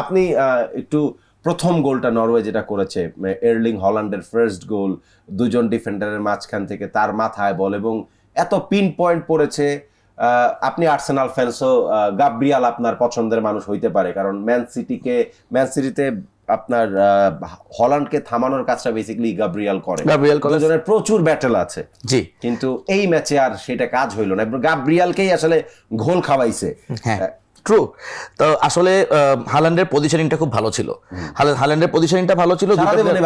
আপনি একটু প্রথম গোলটা নরওয়ে যেটা করেছে, এর্লিং হল্যান্ডের ফার্স্ট গোল, দুজন ডিফেন্ডারের মাঝখান থেকে তার মাথায় বল এবং এত পিন পয়েন্ট পড়েছে। আপনি আর্সেনাল ফ্যান্সও, গাব্রিয়াল আপনার পছন্দের মানুষ হইতে পারে, কারণ ম্যান সিটিতে আপনার হল্যান্ডকে থামানোর কাজটা বেসিক্যালি গাব্রিয়াল করে। দুজনের প্রচুর ব্যাটেল আছে, জি, কিন্তু এই ম্যাচে আর সেটা কাজ হইল না, গাব্রিয়ালকেই আসলে ঘোল খাওয়াইছে। ট্রু। তো আসলে হাল্যান্ডের পজিশনিংটা খুব ভালো ছিল, হাল্যান্ডের পজিশনিংটা ভালো ছিল,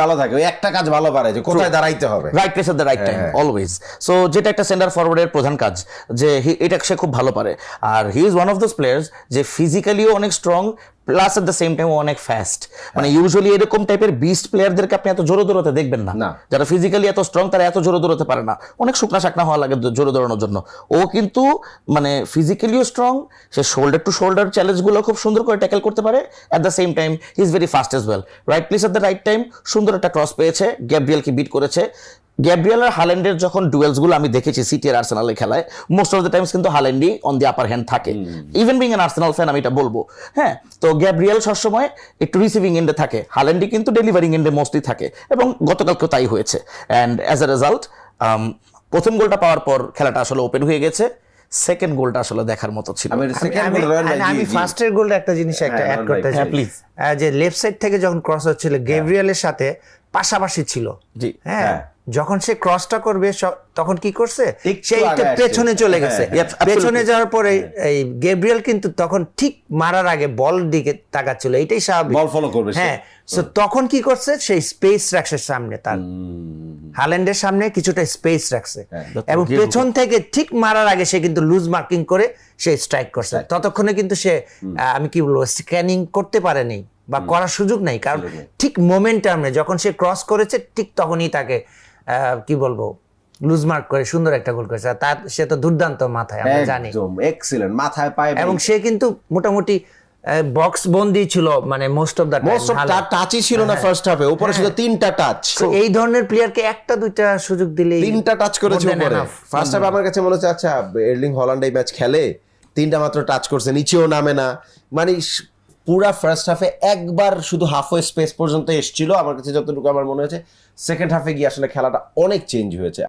ভালো থাকে, ওই একটা কাজ ভালো পারে যে কোথায় দাঁড়াইতে হবে, right place at the right time always. So যেটা একটা সেন্টার ফরওয়ার্ডের প্রধান কাজ, যে এটা সে খুব ভালো পারে। আর he is one of those players যে ফিজিক্যালিও অনেক strong, plus at the same time অনেক ফাস্ট। মানে ইউজুয়ালি এরকম টাইপের বিস্ট প্লেয়ারদেরকে আপনি এত জোরে দৌড়াতে দেখবেন না, যারা ফিজিক্যালি এত স্ট্রং তারা এত জোরে দৌড়াতে পারে না, অনেক শুকনা শাকনা হওয়া লাগে জোরে দৌড়ানোর জন্য। ও কিন্তু মানে ফিজিক্যালিও স্ট্রং, সে শোল্ডার টু শোল্ডার চ্যালেঞ্জগুলো খুব সুন্দর করে ট্যাকেল করতে পারে, at the same time he is very fast as well. Right place at the right time, সুন্দর একটা ক্রস পেয়েছে, গ্যাব্রিয়ালকে বিট করেছে। গ্যাব্রিয়াল আর হাল্যান্ডের যখন ডুয়েলসগুলো আমি দেখেছি সিটি আর আর্সেনালের খেলায়, মোস্ট অফ দ্য টাইমস কিন্তু হাল্যান্ডই অন দি আপার হ্যান্ড থাকে। Even being N Arsenal fan আমি এটা বলবো, হ্যাঁ। তো গ্যাব্রিয়াল সবসময় একটু রিসিভিং এন্ডে থাকে, হাল্যান্ডই কিন্তু ডেলিভারিং এন্ডে মোস্টলি থাকে, এবং গতকালকেও তাই হয়েছে। অ্যান্ড অ্যাজ এ রেজাল্ট প্রথম গোলটা পাওয়ার পর খেলাটা আসলে ওপেন হয়ে গেছে। সেকেন্ড গোলটা আসলে দেখার মতো ছিল। আমি ফার্স্টের গোলটা একটা জিনিস অ্যাড করতে চাই, প্লিজ। যে লেফট সাইড থেকে যখন ক্রস হচ্ছিল, গ্যাব্রিয়ালের সাথে পাশাপাশি ছিল, জি, হ্যাঁ। যখন সে ক্রসটা করবে তখন কি করছে, সে পেছনে চলে গেছে। পেছনে যাওয়ার পরে এই গ্যাব্রিয়াল কিন্তু তখন ঠিক মারার আগে বল দিকে তাকাচ্ছিল, এটাই স্বাভাবিক, বল ফলো করবে। হ্যাঁ, সো তখন কি করছে, সেই স্পেস রাখছে সামনে, তার হাল্যান্ডের সামনে কিছুটা স্পেস রাখছে, এবং পেছন থেকে ঠিক মারার আগে সে কিন্তু লুজ মার্কিং করে সে স্ট্রাইক করছে। ততক্ষণে কিন্তু সে আমি কি বলবো, স্ক্যানিং করতে পারেনি বা করার সুযোগ নাই, কারণ ঠিক মোমেন্টামে যখন সে ক্রস করেছে ঠিক তখনই তাকে কি বলবো লুজ মার্ক করে সুন্দর একটা গোল করেছে। তার সে তো দুর্দান্ত মাথায়, আমরা জানি, এক্সিলেন্ট মাথায় পায়, এবং সে কিন্তু মোটামুটি বক্স বন্দি ছিল, মানে মোস্ট অফ দা টাচই ছিল না ফার্স্ট হাফে, উপরে ছিল 3টা টাচ। এই ধরনের প্লেয়ারকে একটা দুইটা সুযোগ দিলে 3টা টাচ করেছে উপরে ফার্স্ট হাফে। আমার কাছে মনে হচ্ছে আচ্ছা এর্লিং হল্যান্ড এই ম্যাচ খেলে 3টা মাত্র টাচ করছে, নিচেও নামে না, মানে পুরা ফার্স্ট হাফে একবার শুধু হাফওয়ে স্পেস পর্যন্ত এসেছিল। আমার কাছে যতটুকু আমার মনে হচ্ছে সেকেন্ড হাফে গিয়ে আসলে খেলাটা অনেক চেঞ্জ হয়েছে।